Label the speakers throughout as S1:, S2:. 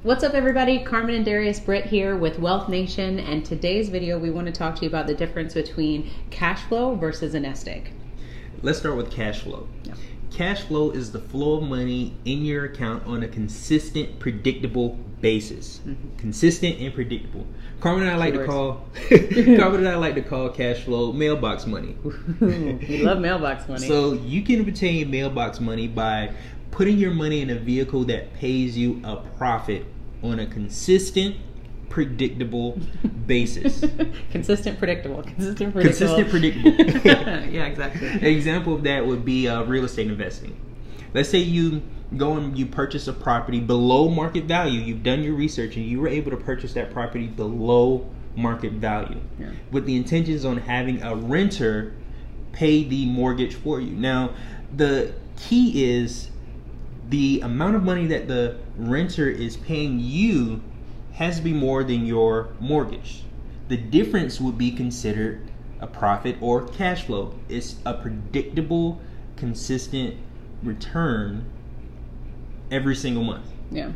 S1: What's up, everybody? Carmen and Darius Britt here with Wealth Nation, and today's video we want to talk to you about the difference between cash flow versus a nest egg.
S2: Let's start with cash flow.
S1: Yeah.
S2: Cash flow is the flow of money in your account on a consistent, predictable basis.
S1: Mm-hmm.
S2: Consistent and predictable. Carmen and I like to call cash flow mailbox money.
S1: We love mailbox money.
S2: So you can obtain mailbox money by putting your money in a vehicle that pays you a profit on a consistent, predictable basis.
S1: Consistent, predictable.
S2: Consistent, predictable.
S1: Yeah, exactly.
S2: An example of that would be real estate investing. Let's say you go and you purchase a property below market value. You've done your research and you were able to purchase that property below market value, with the intentions on having a renter pay the mortgage for you. Now, the key is the amount of money that the renter is paying you has to be more than your mortgage. The difference would be considered a profit or cash flow. It's a predictable, consistent return every single month.
S1: Yeah.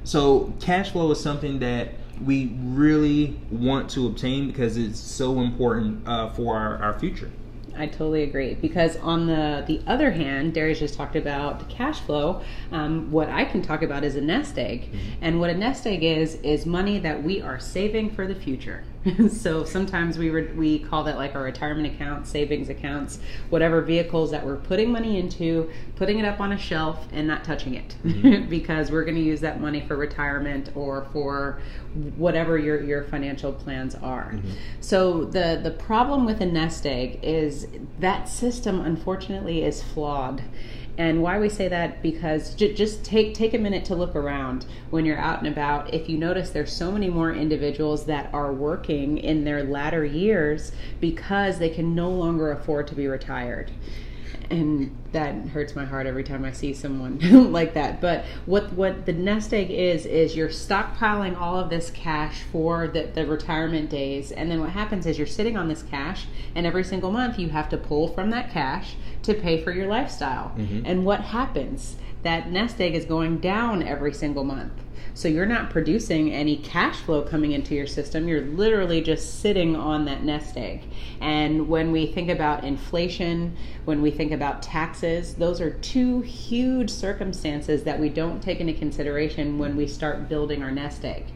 S2: So cash flow is something that we really want to obtain because it's so important for our future.
S1: I totally agree, because on the other hand, Darius just talked about the cash flow. What I can talk about is a nest egg. Mm-hmm. And what a nest egg is money that we are saving for the future. So sometimes we call that like our retirement accounts, savings accounts, whatever vehicles that we're putting money into, putting it up on a shelf and not touching it. Mm-hmm. Because we're going to use that money for retirement or for whatever your financial plans are. Mm-hmm. So the problem with a nest egg is that system, unfortunately, is flawed. And why we say that, because just take a minute to look around when you're out and about. If you notice, there's so many more individuals that are working in their latter years because they can no longer afford to be retired. And that hurts my heart every time I see someone like that. But what the nest egg is you're stockpiling all of this cash for the retirement days. And then what happens is you're sitting on this cash, and every single month you have to pull from that cash to pay for your lifestyle. Mm-hmm. And what happens? That nest egg is going down every single month. So you're not producing any cash flow coming into your system. You're literally just sitting on that nest egg. And when we think about inflation, when we think about taxes, those are two huge circumstances that we don't take into consideration when we start building our nest egg.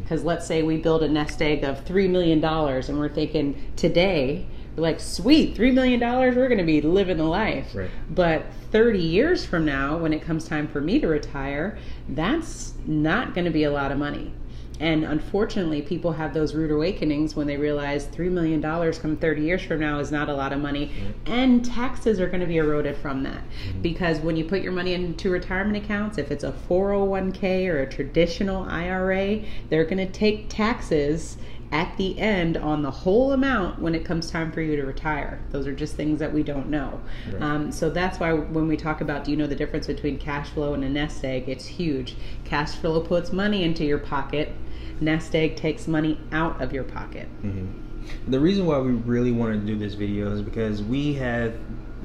S1: Because let's say we build a nest egg of $3 million and we're thinking today, we're like, sweet, $3 million, we're going to be living the life.
S2: Right.
S1: But 30 years from now, when it comes time for me to retire, that's not going to be a lot of money. And unfortunately, people have those rude awakenings when they realize $3 million come 30 years from now is not a lot of money. Mm-hmm. And taxes are going to be eroded from that. Mm-hmm. Because when you put your money into retirement accounts, if it's a 401k or a traditional IRA, they're going to take taxes at the end on the whole amount when it comes time for you to retire. Those are just things that we don't know. Right. So that's why when we talk about, do you know the difference between cash flow and a nest egg, it's huge. Cash flow puts money into your pocket. Nest egg takes money out of your pocket.
S2: Mm-hmm. The reason why we really want to do this video is because we have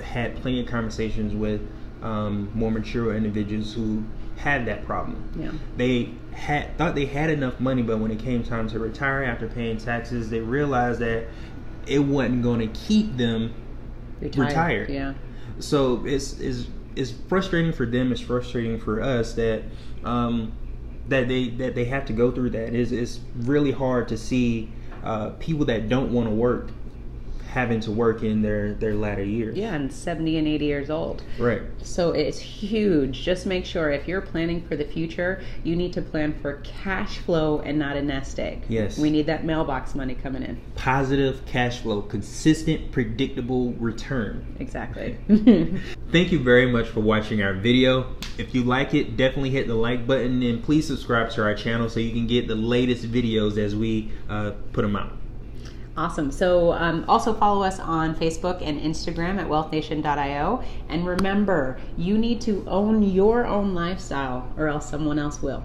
S2: had plenty of conversations with more mature individuals who had that problem. Yeah. They thought they had enough money, but when it came time to retire after paying taxes, they realized that it wasn't going to keep them retired.
S1: Yeah.
S2: So it's frustrating for them. It's frustrating for us that they have to go through that. It's really hard to see people that don't want to work having to work in their latter years.
S1: Yeah, and 70 and 80 years old.
S2: Right.
S1: So it's huge. Just make sure if you're planning for the future, you need to plan for cash flow and not a nest egg.
S2: Yes.
S1: We need that mailbox money coming in.
S2: Positive cash flow, consistent, predictable return.
S1: Exactly.
S2: Thank you very much for watching our video. If you like it, definitely hit the like button, and please subscribe to our channel so you can get the latest videos as we put them out.
S1: Awesome. So also follow us on Facebook and Instagram at wealthnation.io. And remember, you need to own your own lifestyle or else someone else will.